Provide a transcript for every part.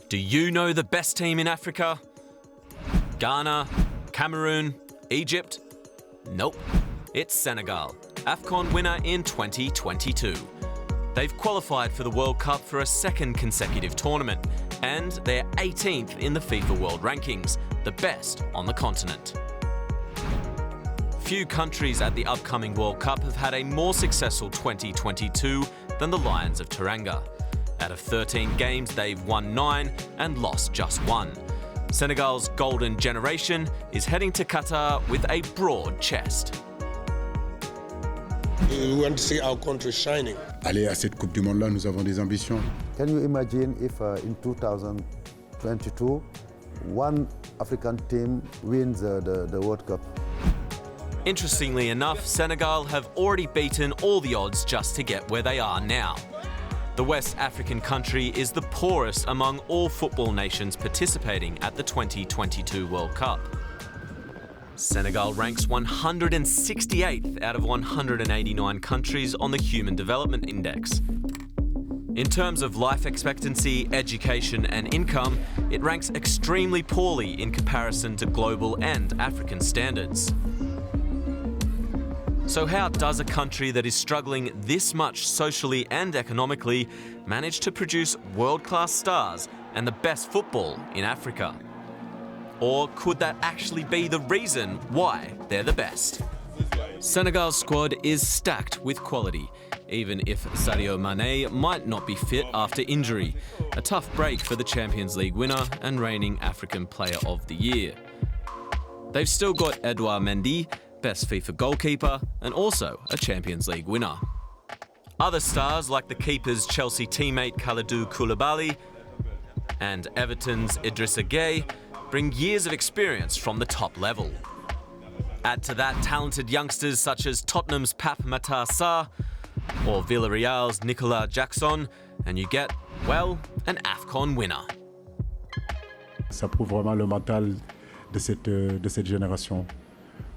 Do you know the best team in Africa? Ghana, Cameroon, Egypt? Nope. It's Senegal, AFCON winner in 2022. They've qualified for the World Cup for a second consecutive tournament, and they're 18th in the FIFA World Rankings, the best on the continent. Few countries at the upcoming World Cup have had a more successful 2022 than the Lions of Teranga. Out of 13 games, they've won 9 and lost just 1. Senegal's golden generation is heading to Qatar with a broad chest. We want to see our country shining. Aller à cette Coupe du Monde-là, nous avons des ambitions. Can you imagine if in 2022, one African team wins the World Cup? Interestingly enough, Senegal have already beaten all the odds just to get where they are now. The West African country is the poorest among all football nations participating at the 2022 World Cup. Senegal ranks 168th out of 189 countries on the Human Development Index. In terms of life expectancy, education and income, it ranks extremely poorly in comparison to global and African standards. So how does a country that is struggling this much socially and economically manage to produce world-class stars and the best football in Africa? Or could that actually be the reason why they're the best? Senegal's squad is stacked with quality, even if Sadio Mane might not be fit after injury. A tough break for the Champions League winner and reigning African Player of the Year. They've still got Edouard Mendy, best FIFA goalkeeper, and also a Champions League winner. Other stars like the keeper's Chelsea teammate Kalidou Koulibaly and Everton's Idrissa Gueye bring years of experience from the top level. Add to that talented youngsters such as Tottenham's Pape Matar Sarr or Villarreal's Nicolas Jackson, and you get, well, an AFCON winner. Ça prouve vraiment le mental de cette génération.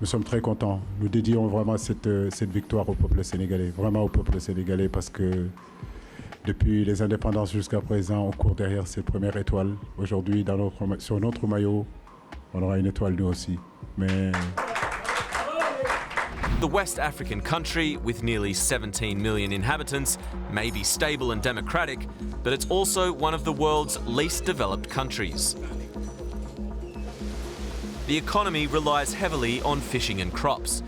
Nous sommes très contents. Nous dédions vraiment cette victoire au peuple sénégalais, vraiment au peuple sénégalais, parce que depuis les indépendances jusqu'à présent, on court derrière cette première étoile. Aujourd'hui, sur notre maillot, on aura une étoile nous aussi. Mais the West African country, with nearly 17 million inhabitants, may be stable and democratic, but it's also one of the world's least developed countries. The economy relies heavily on fishing and crops,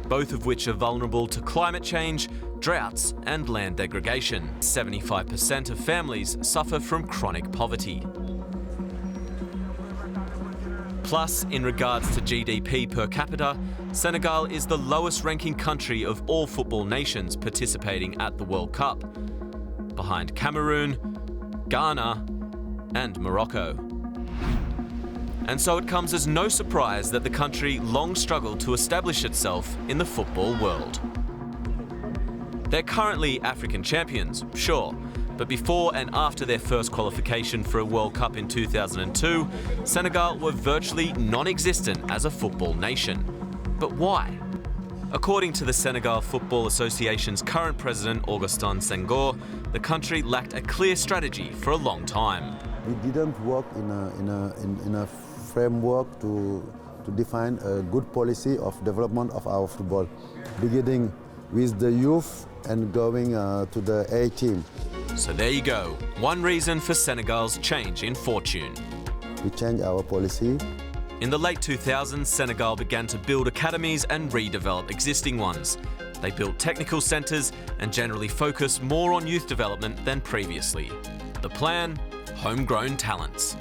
both of which are vulnerable to climate change, droughts and land degradation. 75% of families suffer from chronic poverty. Plus, in regards to GDP per capita, Senegal is the lowest ranking country of all football nations participating at the World Cup, behind Cameroon, Ghana and Morocco. And so it comes as no surprise that the country long struggled to establish itself in the football world. They're currently African champions, sure, but before and after their first qualification for a World Cup in 2002, Senegal were virtually non-existent as a football nation. But why? According to the Senegal Football Association's current president, Augustin Senghor, the country lacked a clear strategy for a long time. We didn't work in a framework to define a good policy of development of our football, beginning with the youth and going to the A team. So there you go, one reason for Senegal's change in fortune. We changed our policy. In the late 2000s, Senegal began to build academies and redevelop existing ones. They built technical centres and generally focused more on youth development than previously. The plan? Homegrown talents.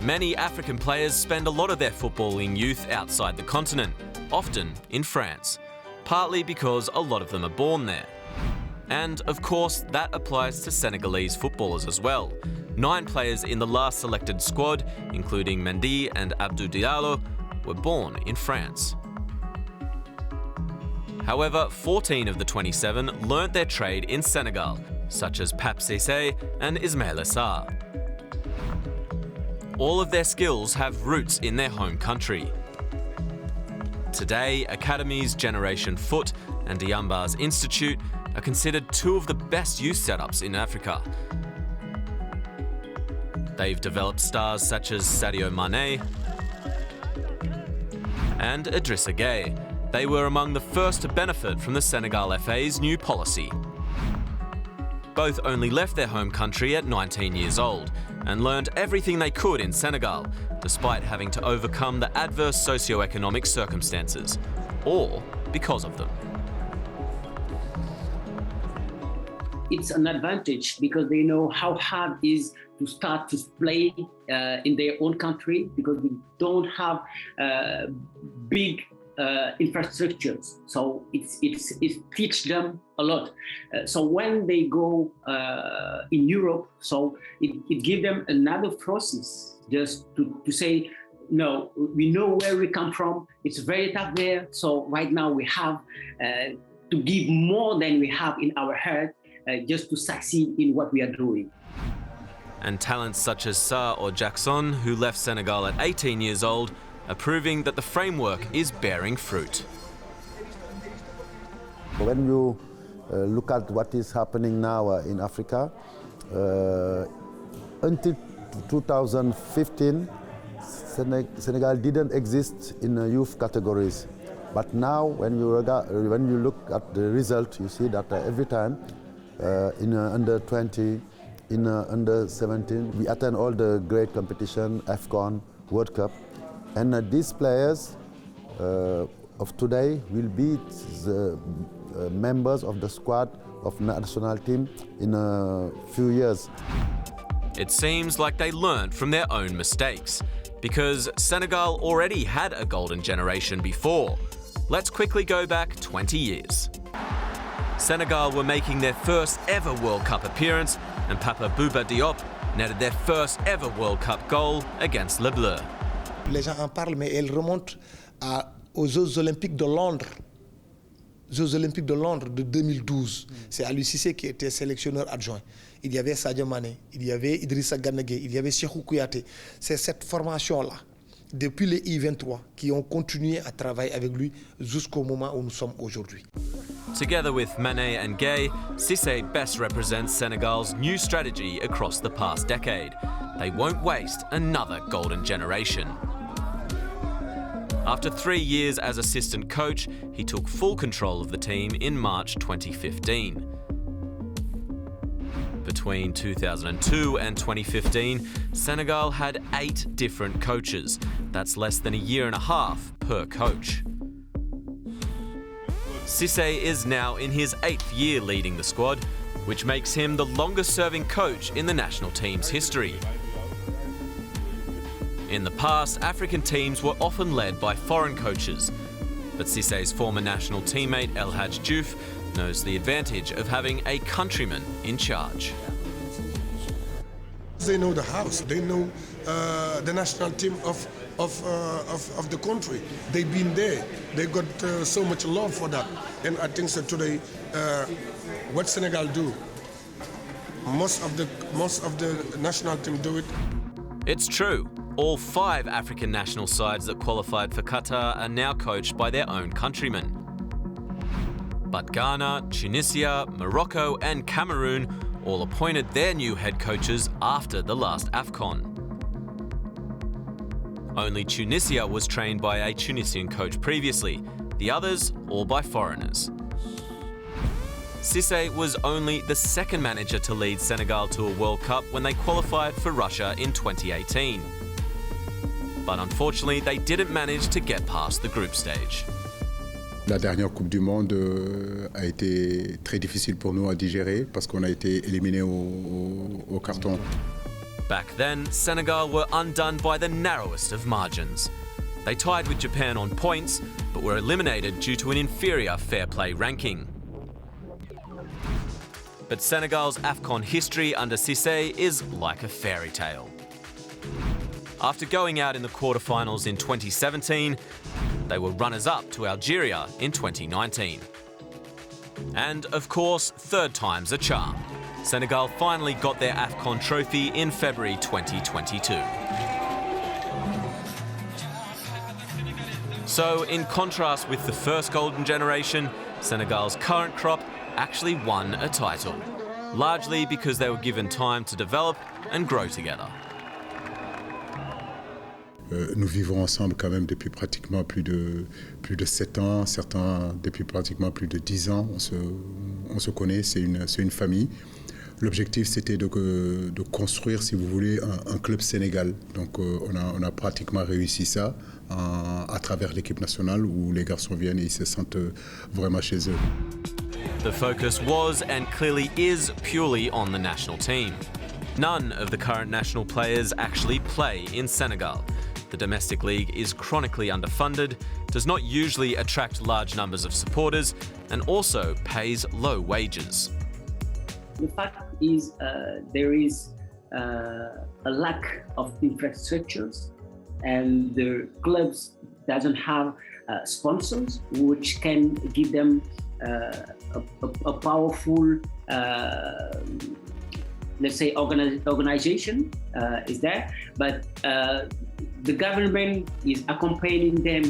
Many African players spend a lot of their footballing youth outside the continent, often in France, partly because a lot of them are born there. And of course, that applies to Senegalese footballers as well. 9 players in the last selected squad, including Mendy and Abdou Diallo, were born in France. However, 14 of the 27 learnt their trade in Senegal, such as Pape Cissé and Ismaïla Sarr. All of their skills have roots in their home country. Today, academies Generation Foot and Diamba's Institute are considered 2 of the best youth setups in Africa. They've developed stars such as Sadio Mane and Idrissa Gueye. They were among the first to benefit from the Senegal FA's new policy. Both only left their home country at 19 years old and learned everything they could in Senegal, despite having to overcome the adverse socioeconomic circumstances, or because of them. It's an advantage because they know how hard it is to start to play in their own country, because we don't have big infrastructures. So it teaches them a lot. So when they go in Europe, so it gives them another process just to say, no, we know where we come from. It's very tough there. So right now we have to give more than we have in our head just to succeed in what we are doing. And talents such as Sarr or Jackson, who left Senegal at 18 years old, are proving that the framework is bearing fruit. When you look at what is happening now in Africa, until 2015, Senegal didn't exist in youth categories. But now, when you look at the result, you see that every time in under 20, in under 17, we attend all the great competition, AFCON, World Cup. And these players of today will be the members of the squad of national team in a few years. It seems like they learned from their own mistakes, because Senegal already had a golden generation before. Let's quickly go back 20 years. Senegal were making their first ever World Cup appearance, and Papa Bouba Diop netted their first ever World Cup goal against Les Bleus. Les gens en parlent, mais elle remonte aux Jeux Olympiques de Londres. Jeux Olympiques de Londres de 2012. C'est Aliou Cissé qui était sélectionneur adjoint. Il y avait Sadio Mané, il y avait Idrissa Gana Gueye, il y avait Cheikhou Kouyaté. C'est cette formation-là, depuis les I-23, qui ont continué à travailler avec lui jusqu'au moment où nous sommes aujourd'hui. Together with Mané and Gueye, Cissé best represents Senegal's new strategy across the past decade. They won't waste another golden generation. After 3 years as assistant coach, he took full control of the team in March 2015. Between 2002 and 2015, Senegal had 8 different coaches. That's less than a year and a half per coach. Cissé is now in his 8th year leading the squad, which makes him the longest-serving coach in the national team's history. In the past, African teams were often led by foreign coaches, but Cissé's former national teammate El Hadj Diouf knows the advantage of having a countryman in charge. They know the house. They know the national team of the country. They've been there. They got so much love for that. And I think that today, what Senegal do, most of the national team do it. It's true. All 5 African national sides that qualified for Qatar are now coached by their own countrymen. But Ghana, Tunisia, Morocco and Cameroon all appointed their new head coaches after the last AFCON. Only Tunisia was trained by a Tunisian coach previously, the others all by foreigners. Cissé was only the second manager to lead Senegal to a World Cup when they qualified for Russia in 2018. But unfortunately, they didn't manage to get past the group stage. La dernière Coupe du Monde a été très difficile pour nous à digérer parce qu'on a été éliminé au carton. Back then, Senegal were undone by the narrowest of margins. They tied with Japan on points, but were eliminated due to an inferior fair play ranking. But Senegal's AFCON history under Cissé is like a fairy tale. After going out in the quarterfinals in 2017, they were runners-up to Algeria in 2019. And of course, third time's a charm. Senegal finally got their AFCON trophy in February 2022. So, in contrast with the first golden generation, Senegal's current crop actually won a title, largely because they were given time to develop and grow together. Nous vivons ensemble quand même depuis pratiquement plus de 7 ans, certains depuis pratiquement plus de 10 ans. On se connaît, c'est une famille. L'objectif, c'était de construire, si vous voulez, un club Sénégal. Donc on a pratiquement réussi ça à travers l'équipe nationale où les garçons viennent et ils se sentent vraiment chez eux. The focus was and clearly is purely on the national team. None of the current national players actually play in Senegal. The domestic league is chronically underfunded, does not usually attract large numbers of supporters, and also pays low wages. The fact is there is a lack of infrastructures, and the clubs doesn't have sponsors which can give them a powerful let's say organization is there, but the government is accompanying them.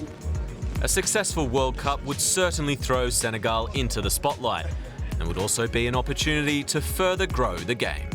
A successful World Cup would certainly throw Senegal into the spotlight and would also be an opportunity to further grow the game.